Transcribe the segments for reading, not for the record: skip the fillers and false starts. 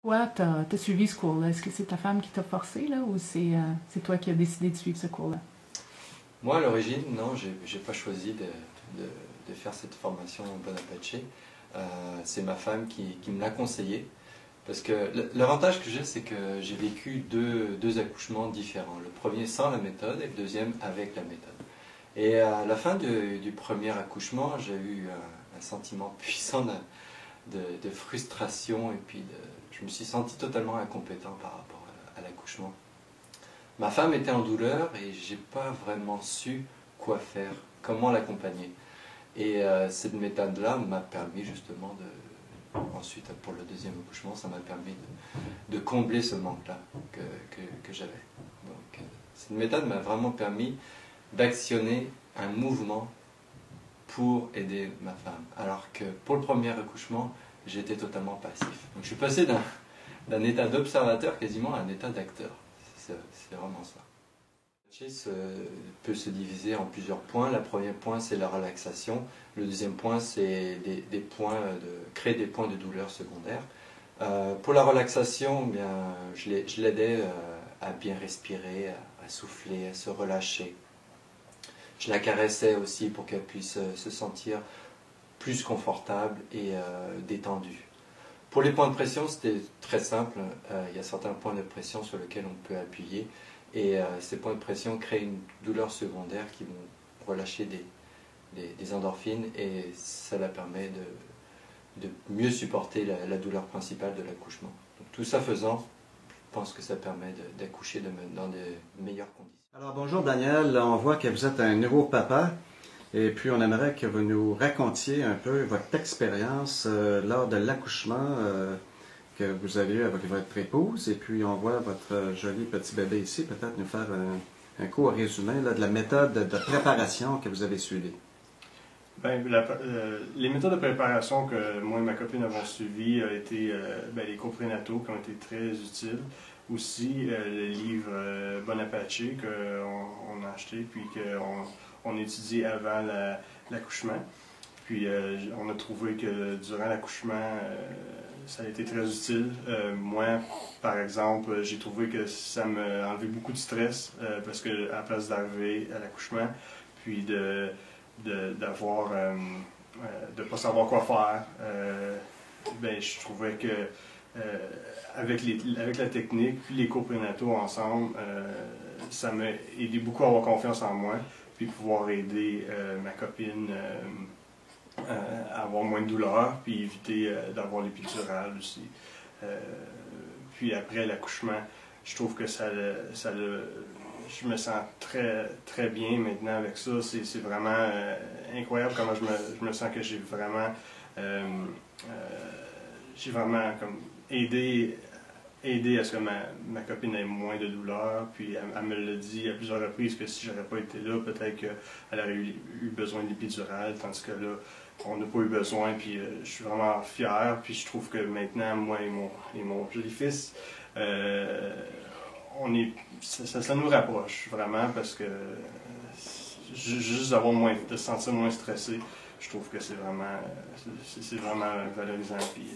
Toi, tu as suivi ce cours-là. Est-ce que c'est ta femme qui t'a forcé, là, ou c'est toi qui as décidé de suivre ce cours-là? Moi, à l'origine, non, j'ai pas choisi de faire cette formation au Bon Apache. C'est ma femme qui me l'a conseillé. Parce que l'avantage que j'ai, c'est que j'ai vécu deux accouchements différents. Le premier sans la méthode et le deuxième avec la méthode. Et à la fin du premier accouchement, j'ai eu un sentiment puissant de frustration et puis je me suis senti totalement incompétent par rapport à l'accouchement. Ma femme était en douleur et j'ai pas vraiment su quoi faire, comment l'accompagner. Et cette méthode-là m'a permis justement ensuite pour le deuxième accouchement, ça m'a permis de combler ce manque-là que j'avais. Donc cette méthode m'a vraiment permis d'actionner un mouvement pour aider ma femme. Alors que pour le premier accouchement, j'étais totalement passif. Donc je suis passé d'un état d'observateur quasiment à un état d'acteur. C'est vraiment ça. Le Chase peut se diviser en plusieurs points. Le premier point, c'est la relaxation. Le deuxième point, c'est créer des points de douleur secondaires. Pour la relaxation, bien, je l'aidais à bien respirer, à souffler, à se relâcher. Je la caressais aussi pour qu'elle puisse se sentir plus confortable et détendue. Pour les points de pression, c'était très simple. Il y a certains points de pression sur lesquels on peut appuyer. Et ces points de pression créent une douleur secondaire qui vont relâcher des endorphines et ça la permet de mieux supporter la douleur principale de l'accouchement. Donc, tout ça faisant, je pense que ça permet d'accoucher dans de meilleures conditions. Alors bonjour Daniel, on voit que vous êtes un nouveau papa et puis on aimerait que vous nous racontiez un peu votre expérience lors de l'accouchement que vous avez eu avec votre épouse et puis on voit votre joli petit bébé ici, peut-être nous faire un court résumé là, de la méthode de préparation que vous avez suivie. Ben, les méthodes de préparation que moi et ma copine avons suivies ont été les cours prénataux qui ont été très utiles. Aussi, le livre Bon Apache qu'on a acheté puis qu'on étudie avant l'accouchement. Puis on a trouvé que durant l'accouchement, ça a été très utile. Moi, par exemple, j'ai trouvé que ça m'a enlevé beaucoup de stress parce que à la place d'arriver à l'accouchement, puis de ne pas savoir quoi faire, je trouvais que avec la technique puis les cours prénataux ensemble, ça m'a aidé beaucoup à avoir confiance en moi puis pouvoir aider ma copine à avoir moins de douleur puis éviter d'avoir l'épidurale aussi. Puis après l'accouchement, je trouve que je me sens très, très bien maintenant avec ça. C'est vraiment incroyable comment je me sens que j'ai vraiment comme aidé à ce que ma copine ait moins de douleur. Puis elle me l'a dit à plusieurs reprises que si j'aurais pas été là, peut-être qu'elle aurait eu besoin de l'épidurale, tandis que là, on n'a pas eu besoin. Puis je suis vraiment fier. Puis je trouve que maintenant, moi et mon joli fils, ça nous rapproche vraiment parce que juste de se sentir moins stressé, je trouve que c'est vraiment valorisant. Puis,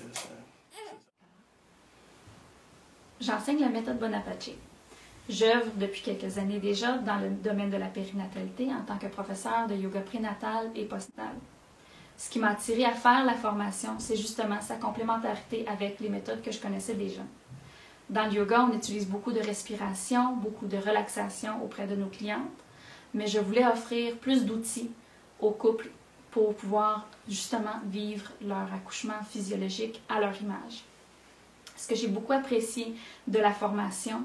J'enseigne la méthode Bon Apache. J'œuvre depuis quelques années déjà dans le domaine de la périnatalité en tant que professeur de yoga prénatal et postnatal. Ce qui m'a attirée à faire la formation, c'est justement sa complémentarité avec les méthodes que je connaissais déjà. Dans le yoga, on utilise beaucoup de respiration, beaucoup de relaxation auprès de nos clientes, mais je voulais offrir plus d'outils aux couples pour pouvoir justement vivre leur accouchement physiologique à leur image. Ce que j'ai beaucoup apprécié de la formation,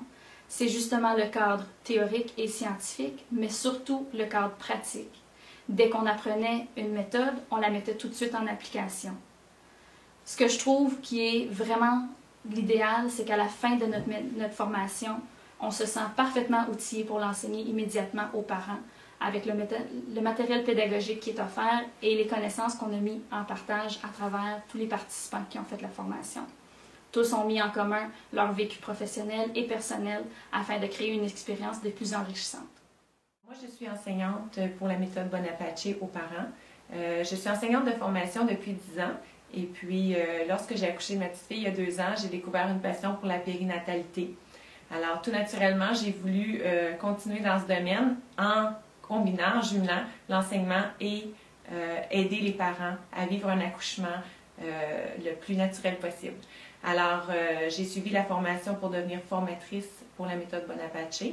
c'est justement le cadre théorique et scientifique, mais surtout le cadre pratique. Dès qu'on apprenait une méthode, on la mettait tout de suite en application. Ce que je trouve qui est vraiment l'idéal, c'est qu'à la fin de notre formation, on se sent parfaitement outillé pour l'enseigner immédiatement aux parents avec le matériel pédagogique qui est offert et les connaissances qu'on a mis en partage à travers tous les participants qui ont fait la formation. Tous ont mis en commun leur vécu professionnel et personnel afin de créer une expérience de plus enrichissante. Moi, je suis enseignante pour la méthode Bon Apache aux parents. Je suis enseignante de formation depuis 10 ans Et puis, lorsque j'ai accouché de ma petite fille il y a 2 ans, j'ai découvert une passion pour la périnatalité. Alors, tout naturellement, j'ai voulu continuer dans ce domaine en combinant, en jumelant l'enseignement et aider les parents à vivre un accouchement le plus naturel possible. Alors, j'ai suivi la formation pour devenir formatrice pour la méthode Bonaparte.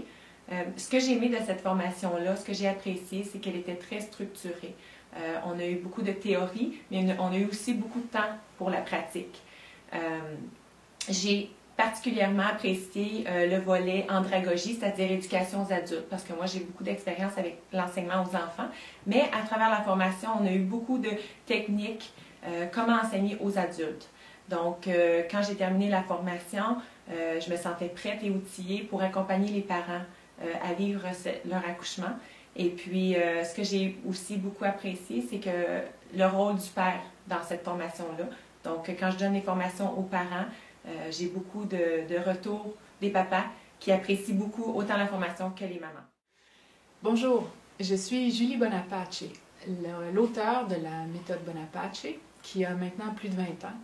Ce que j'ai aimé de cette formation-là, ce que j'ai apprécié, c'est qu'elle était très structurée. On a eu beaucoup de théorie, mais on a eu aussi beaucoup de temps pour la pratique. J'ai particulièrement apprécié le volet andragogie, c'est-à-dire éducation aux adultes, parce que moi, j'ai beaucoup d'expérience avec l'enseignement aux enfants. Mais à travers la formation, on a eu beaucoup de techniques, comment enseigner aux adultes. Donc, quand j'ai terminé la formation, je me sentais prête et outillée pour accompagner les parents à vivre leur accouchement. Et puis, ce que j'ai aussi beaucoup apprécié, c'est que le rôle du père dans cette formation-là. Donc, quand je donne les formations aux parents, j'ai beaucoup de retours des papas qui apprécient beaucoup autant la formation que les mamans. Bonjour, je suis Julie Bonaparte, l'auteure de la méthode Bonaparte, qui a maintenant plus de 20 ans.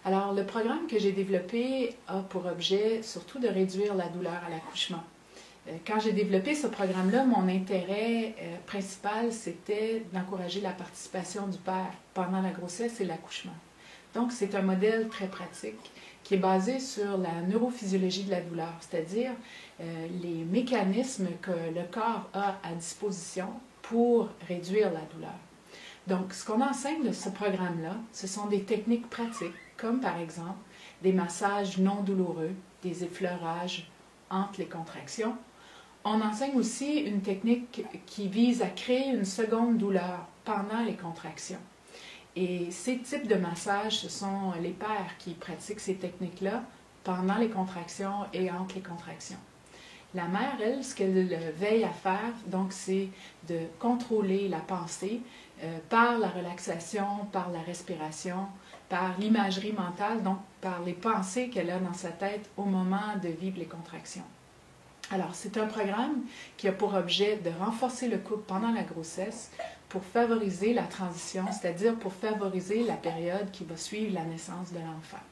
Alors, le programme que j'ai développé a pour objet surtout de réduire la douleur à l'accouchement. Quand j'ai développé ce programme-là, mon intérêt principal, c'était d'encourager la participation du père pendant la grossesse et l'accouchement. Donc, c'est un modèle très pratique qui est basé sur la neurophysiologie de la douleur, c'est-à-dire les mécanismes que le corps a à disposition pour réduire la douleur. Donc, ce qu'on enseigne de ce programme-là, ce sont des techniques pratiques, comme par exemple des massages non douloureux, des effleurages entre les contractions. On enseigne aussi une technique qui vise à créer une seconde douleur pendant les contractions. Et ces types de massages, ce sont les pères qui pratiquent ces techniques-là pendant les contractions et entre les contractions. La mère, elle, ce qu'elle veille à faire, donc, c'est de contrôler la pensée par la relaxation, par la respiration, par l'imagerie mentale, donc par les pensées qu'elle a dans sa tête au moment de vivre les contractions. Alors, c'est un programme qui a pour objet de renforcer le couple pendant la grossesse pour favoriser la transition, c'est-à-dire pour favoriser la période qui va suivre la naissance de l'enfant.